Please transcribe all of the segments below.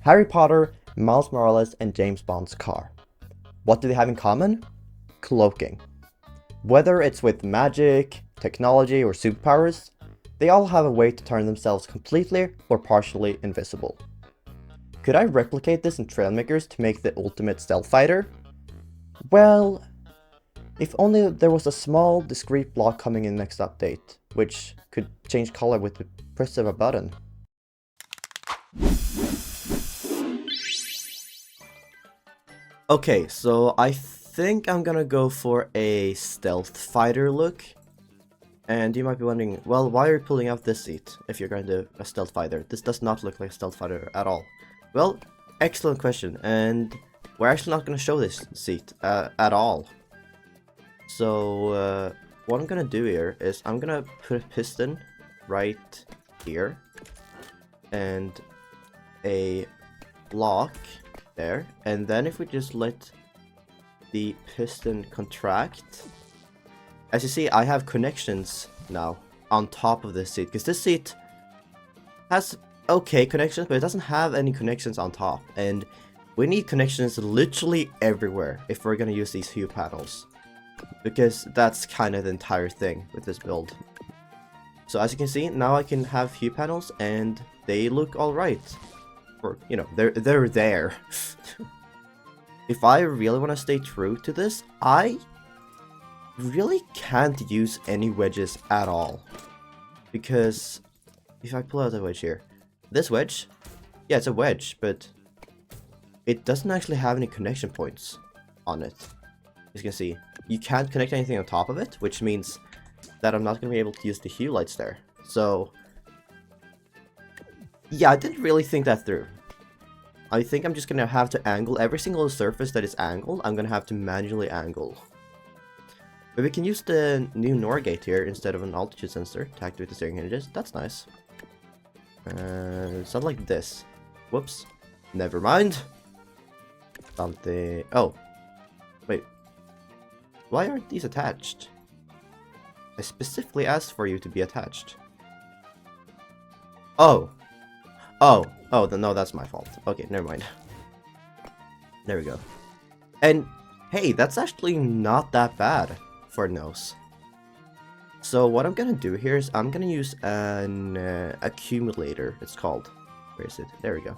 Harry Potter, Miles Morales, and James Bond's car. What do they have in common? Cloaking. Whether it's with magic, technology, or superpowers, they all have a way to turn themselves completely or partially invisible. Could I replicate this in Trailmakers to make the ultimate stealth fighter? Well, if only there was a small, discrete block coming in next update, which could change color with the press of a button. Okay, so I think I'm gonna go for a stealth fighter look. And you might be wondering, well, why are you pulling out this seat if you're going to do a stealth fighter? This does not look like a stealth fighter at all. Well, excellent question, and we're actually not going to show this seat at all. So, what I'm going to do here is I'm going to put a piston right here, and a block there, and then if we just let the piston contract, as you see, I have connections now on top of this seat, because this seat has okay connections, but it doesn't have any connections on top, and we need connections literally everywhere if we're going to use these hue panels, because that's kind of the entire thing with this build. So as you can see, now I can have hue panels, and they look alright. Or, you know, they're there. If I really want to stay true to this, I really can't use any wedges at all, because if I pull out a wedge here, this wedge, yeah, it's a wedge, but it doesn't actually have any connection points on it. As you can see, you can't connect anything on top of it, which means that I'm not going to be able to use the hue lights there. So yeah, I didn't really think that through. I think I'm just going to have to angle every single surface that is angled. I'm going to have to manually angle. But we can use the new NOR gate here instead of an altitude sensor to activate the steering hinges. That's nice. Something like this. Whoops. Never mind. Something. Oh. Wait. Why aren't these attached? I specifically asked for you to be attached. Oh. Oh. Oh, no, that's my fault. Okay, never mind. There we go. And hey, that's actually not that bad for nose. So what I'm gonna do here is I'm gonna use an accumulator, it's called. Where is it? There we go.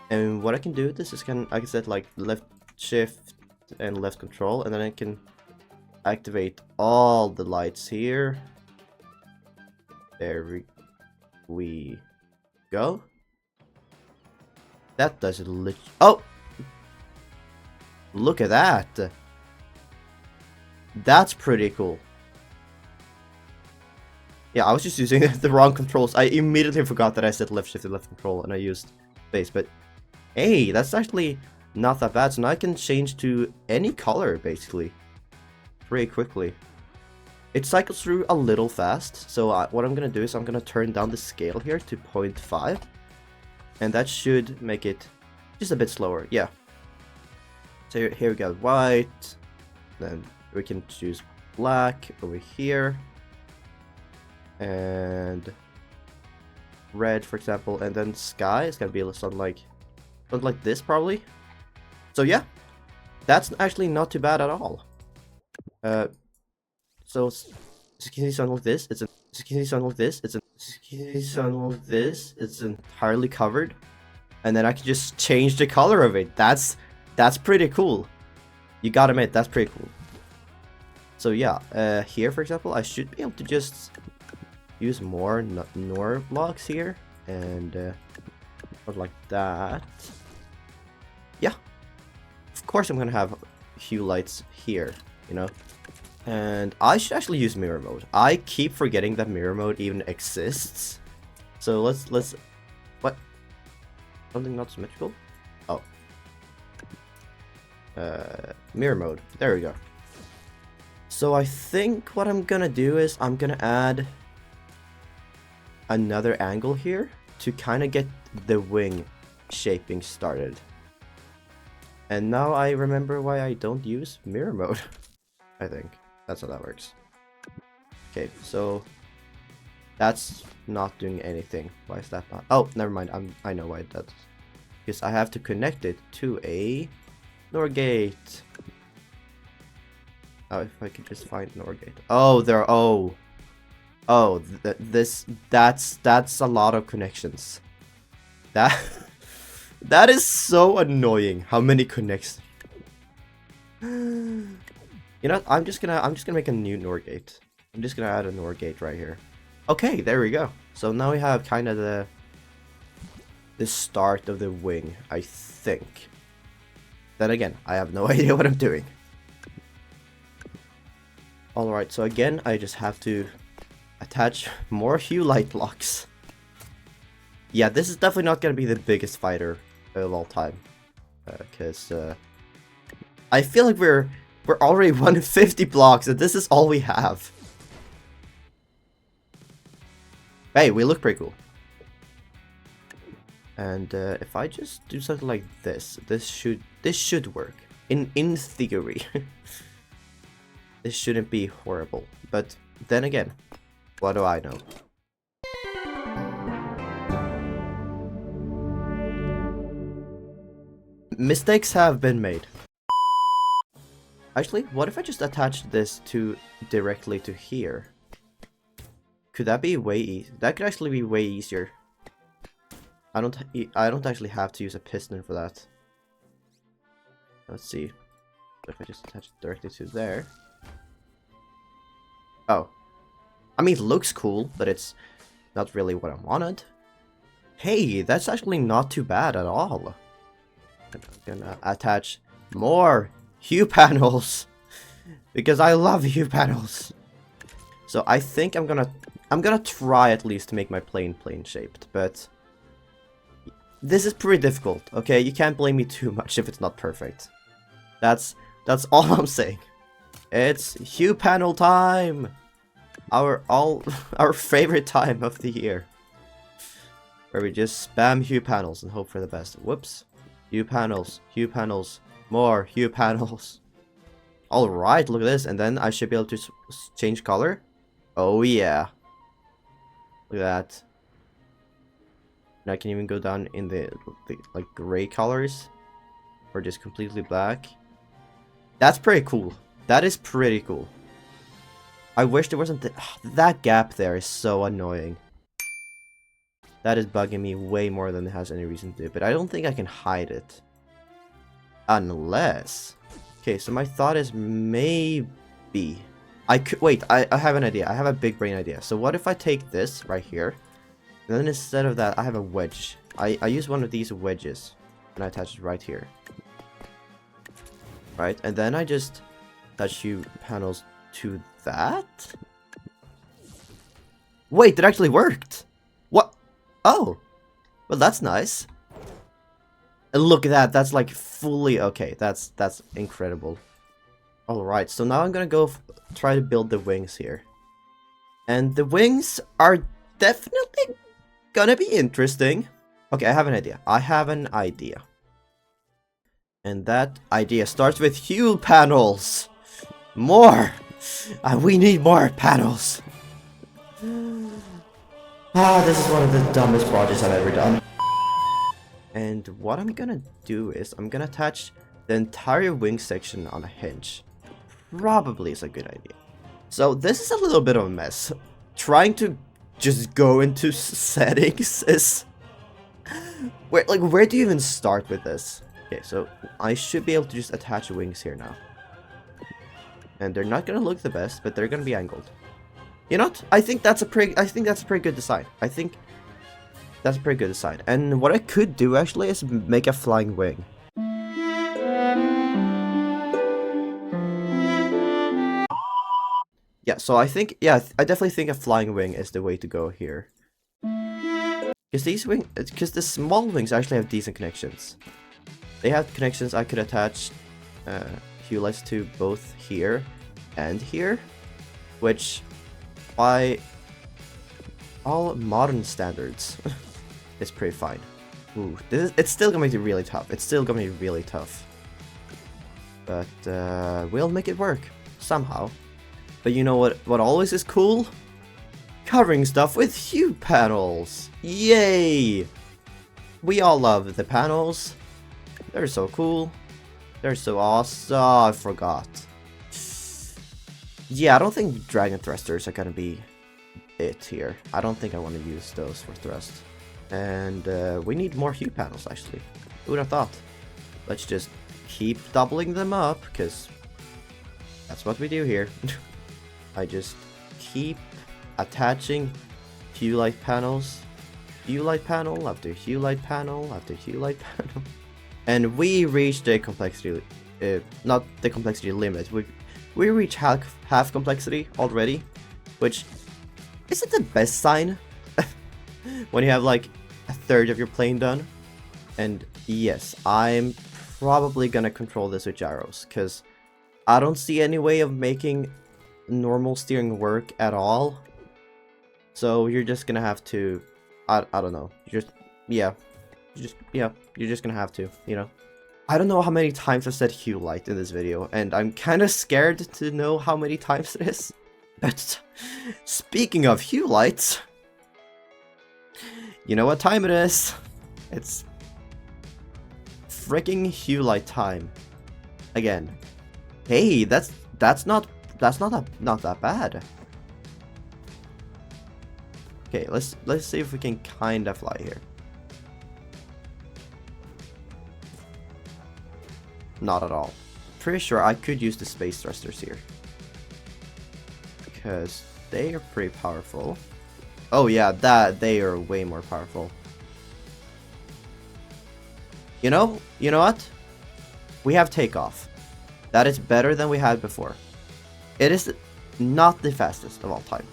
And what I can do with this is I can set like left shift and left control, and then I can activate all the lights here. There we go. That does it oh! Look at that! That's pretty cool. Yeah, I was just using the wrong controls. I immediately forgot that I said left shift and left control, and I used space, but hey, that's actually not that bad. So now I can change to any color, basically, pretty quickly. It cycles through a little fast, so what I'm gonna do is I'm gonna turn down the scale here to 0.5, and that should make it just a bit slower, yeah. So here we got white, then we can choose black over here, and red, for example, and then sky is gonna be something like this probably. So yeah, that's actually not too bad at all. So as you can see something like this, it's entirely covered, and then I can just change the color of it. That's pretty cool. You gotta admit, that's pretty cool. So yeah, here for example, I should be able to just use more NOR blocks here, and like that. Yeah, of course I'm gonna have hue lights here, you know. And I should actually use mirror mode. I keep forgetting that mirror mode even exists. So let's what? Something not symmetrical? Oh. Mirror mode. There we go. So I think what I'm gonna do is I'm gonna add another angle here to kind of get the wing shaping started. And now I remember why I don't use mirror mode. I think that's how that works. Okay, so that's not doing anything. Why is that not? Oh, never mind. I know why that's because I have to connect it to a NOR gate. Oh, if I could just find NOR gate. Oh, there. Oh, that's a lot of connections. That that is so annoying. How many connections? You know, I'm just gonna make a new NOR gate. I'm just gonna add a NOR gate right here. Okay, there we go. So now we have kind of the start of the wing, I think. Then again, I have no idea what I'm doing. Alright, so again, I just have to attach more hue light blocks. Yeah, this is definitely not gonna be the biggest fighter of all time. Because I feel like we're already 150 blocks and this is all we have. Hey, we look pretty cool. And if I just do something like this, this should work. In theory. This shouldn't be horrible. But then again, what do I know? Mistakes have been made. Actually, what if I just attach this directly to here? Could that be way easy? That could actually be way easier. I don't actually have to use a piston for that. Let's see. If I just attach it directly to there. Oh. I mean, it looks cool, but it's not really what I wanted. Hey, that's actually not too bad at all. I'm gonna attach more hue panels. Because I love hue panels. So I think I'm gonna try at least to make my plane shaped, but this is pretty difficult, okay? You can't blame me too much if it's not perfect. That's all I'm saying. It's hue panel time! Our favorite time of the year. Where we just spam hue panels and hope for the best. Whoops. Hue panels, more hue panels. Alright, look at this, and then I should be able to change color. Oh yeah. Look at that. And I can even go down in the like gray colors. Or just completely black. That's pretty cool. That is pretty cool. I wish there wasn't that gap there is so annoying. That is bugging me way more than it has any reason to do. But I don't think I can hide it. Unless... Okay, so my thought is maybe... I could... Wait, I have an idea. I have a big brain idea. So what if I take this right here. And then instead of that, I have a wedge. I use one of these wedges. And I attach it right here. Right? And then I just attach hue panels to that? Wait, it actually worked! What? Oh! Well, that's nice. And look at that, that's like fully okay. That's incredible. Alright, so now I'm gonna go try to build the wings here. And the wings are definitely gonna be interesting. Okay, I have an idea. And that idea starts with hue panels! More! We need more panels! This is one of the dumbest projects I've ever done. And what I'm gonna do is, I'm gonna attach the entire wing section on a hinge. Probably is a good idea. So this is a little bit of a mess. Trying to just go into settings is... where do you even start with this? Okay, so I should be able to just attach wings here now. And they're not gonna look the best, but they're gonna be angled. You know what? I think that's a pretty good design. I think that's a pretty good design. And what I could do actually is make a flying wing. Yeah, so I definitely think a flying wing is the way to go here. Because the small wings actually have decent connections. They have connections I could attach hue lights to both here and here, which by all modern standards is pretty fine. Ooh, it's still gonna be really tough. But we'll make it work somehow. But you know what always is cool? Covering stuff with hue panels. Yay! we all love the panels. They're so cool. They're so awesome. Oh, I forgot. Yeah, I don't think dragon thrusters are gonna be it here. I don't think I want to use those for thrust. And we need more hue panels, actually. Who would have thought? Let's just keep doubling them up, because that's what we do here. I just keep attaching hue light panels. Hue light panel after hue light panel after hue light panel. And we reached the complexity, not the complexity limit. We reached half complexity already, which isn't the best sign when you have like a third of your plane done. And yes, I'm probably gonna control this with gyros, because I don't see any way of making normal steering work at all. So you're just gonna have to, I don't know, you're just gonna have to, you know. I don't know how many times I've said hue light in this video, and I'm kind of scared to know how many times it is. But speaking of hue lights, you know what time it is? It's freaking hue light time again. Hey, that's not that bad. Okay, let's see if we can kind of fly here. Not at all. Pretty sure I could use the space thrusters here, because they are pretty powerful. Oh yeah, they are way more powerful. You know what? We have takeoff. That is better than we had before. It is not the fastest of all time.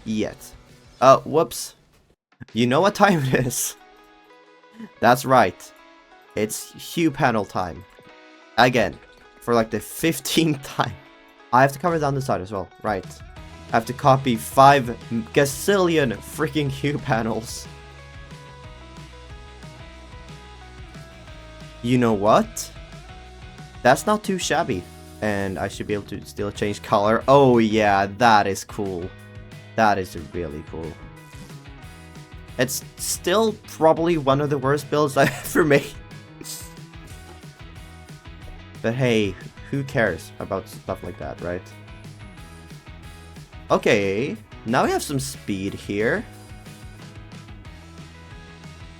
Yet. Whoops. You know what time it is? That's right. It's hue panel time. Again. For like the 15th time. I have to cover down the side as well. Right. I have to copy 5 gazillion freaking hue panels. You know what? That's not too shabby. And I should be able to still change color. Oh yeah, that is cool. That is really cool. It's still probably one of the worst builds I've ever made. But hey, who cares about stuff like that, right? Okay, now we have some speed here.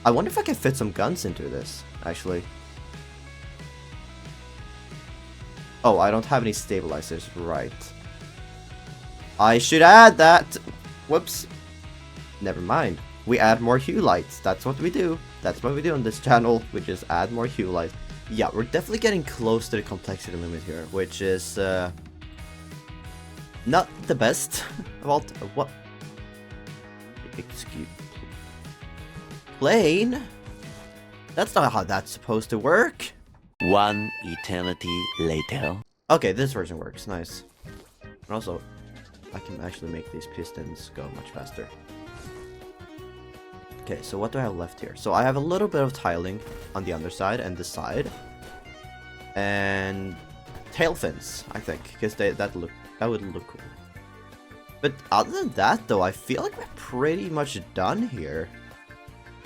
I wonder if I can fit some guns into this, actually. Oh, I don't have any stabilizers, right. I should add that! Whoops. Never mind. We add more hue lights. That's what we do. That's what we do on this channel. We just add more hue lights. Yeah, we're definitely getting close to the complexity limit here, which is not the best of all. What? Excuse. Plane? That's not how that's supposed to work. One eternity later. Okay, this version works. Nice. And also, I can actually make these pistons go much faster. Okay, so what do I have left here? So I have a little bit of tiling on the underside and the side. And tail fins, I think, because that would look cool. But other than that, though, I feel like we're pretty much done here.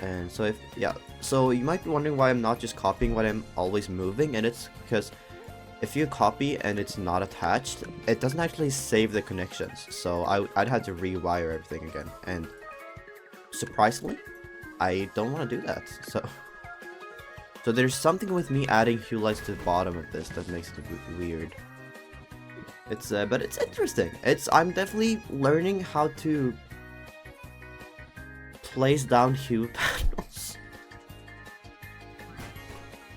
And so so you might be wondering why I'm not just copying what I'm always moving, and it's because if you copy and it's not attached, it doesn't actually save the connections. So I'd have to rewire everything again, and surprisingly, I don't want to do that. So there's something with me adding hue lights to the bottom of this that makes it weird. It's but it's interesting. I'm definitely learning how to place down hue panels.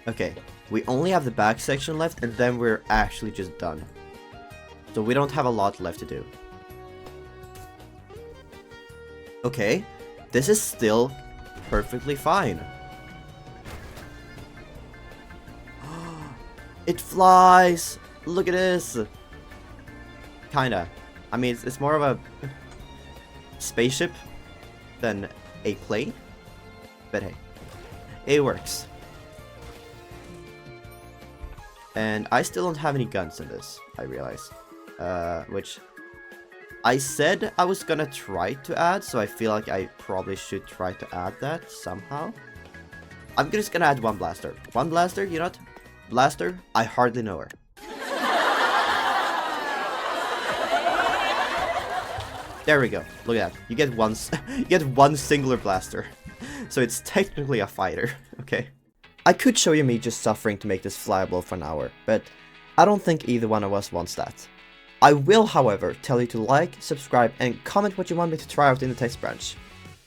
Okay, we only have the back section left, and then we're actually just done. So we don't have a lot left to do. Okay, this is still perfectly fine. It flies! Look at this! Kinda. I mean, it's more of a spaceship than a plane. But hey, it works. And I still don't have any guns in this, I realize. Which I said I was gonna try to add, so I feel like I probably should try to add that somehow. I'm just gonna add one blaster. One blaster, you know what? Blaster, I hardly know her. There we go. Look at that. You get one singular blaster. So it's technically a fighter, okay? I could show you me just suffering to make this flyable for an hour, but I don't think either one of us wants that. I will, however, tell you to like, subscribe, and comment what you want me to try out in the test branch.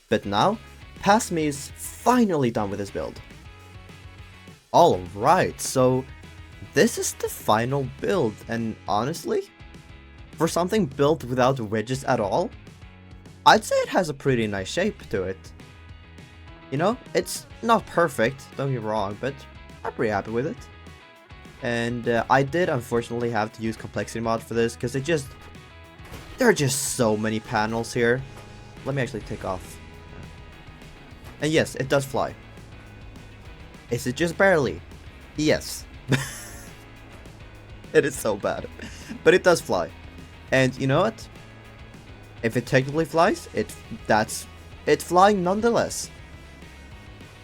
But now, Past Me is finally done with this build. Alright, so this is the final build, and honestly, for something built without wedges at all, I'd say it has a pretty nice shape to it. You know, it's not perfect, don't get me wrong, but I'm pretty happy with it. And I did unfortunately have to use complexity mod for this, because there are just so many panels here. Let me actually take off. And yes, it does fly. Is it just barely? Yes. It is so bad. But it does fly. And you know what? If it technically flies, it's flying nonetheless.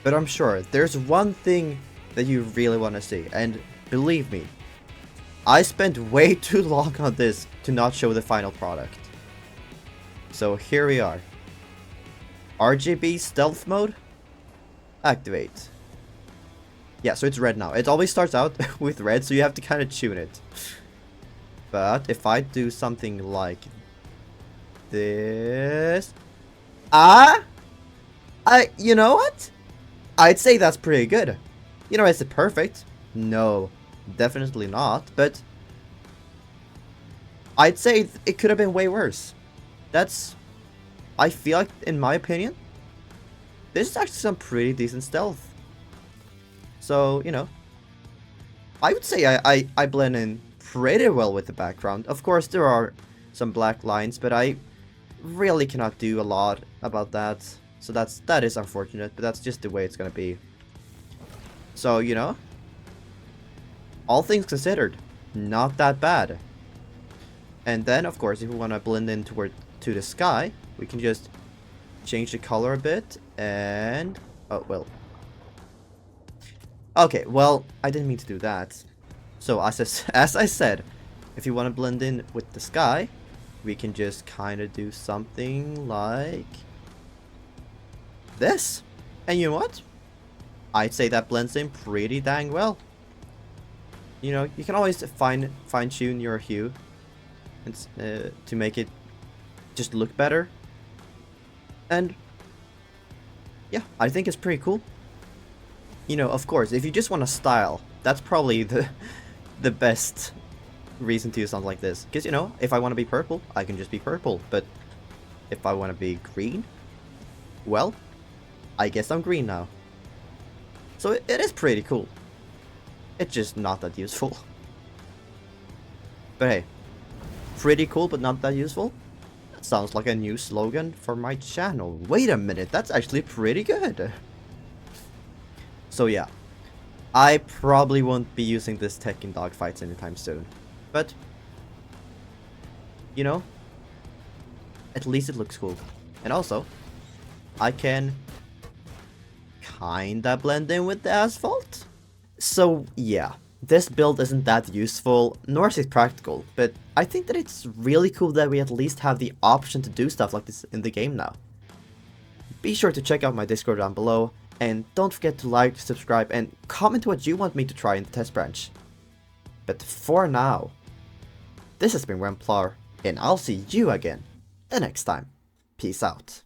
But I'm sure there's one thing that you really want to see, and believe me, I spent way too long on this to not show the final product. So here we are. RGB stealth mode? Activate. Yeah, so it's red now. It always starts out with red, so you have to kind of tune it. But if I do something like this... you know what? I'd say that's pretty good. You know, is it perfect? No, definitely not, but I'd say it could have been way worse. I feel like, in my opinion, this is actually some pretty decent stealth. So, you know, I would say I blend in pretty well with the background. Of course, there are some black lines, but I really cannot do a lot about that. So that is unfortunate, but that's just the way it's gonna be. So, you know, all things considered, not that bad. And then, of course, if we want to blend in to the sky, we can just change the color a bit, and... oh, well. Okay, well, I didn't mean to do that. So, as I said, if you want to blend in with the sky, we can just kind of do something like this. And you know what? I'd say that blends in pretty dang well. You know, you can always fine-tune your hue and, to make it just look better. And yeah, I think it's pretty cool. You know, of course, if you just want to style, that's probably the best reason to use something like this. Because, you know, if I want to be purple, I can just be purple. But if I want to be green, well, I guess I'm green now. So it is pretty cool. It's just not that useful. But hey, pretty cool but not that useful? That sounds like a new slogan for my channel. Wait a minute, that's actually pretty good. So yeah, I probably won't be using this tech in dogfights anytime soon. But, you know, at least it looks cool. And also, I can kinda blend in with the asphalt. So yeah, this build isn't that useful, nor is it practical, but I think that it's really cool that we at least have the option to do stuff like this in the game now. Be sure to check out my Discord down below, and don't forget to like, subscribe, and comment what you want me to try in the test branch. But for now, this has been Remplar, and I'll see you again the next time. Peace out.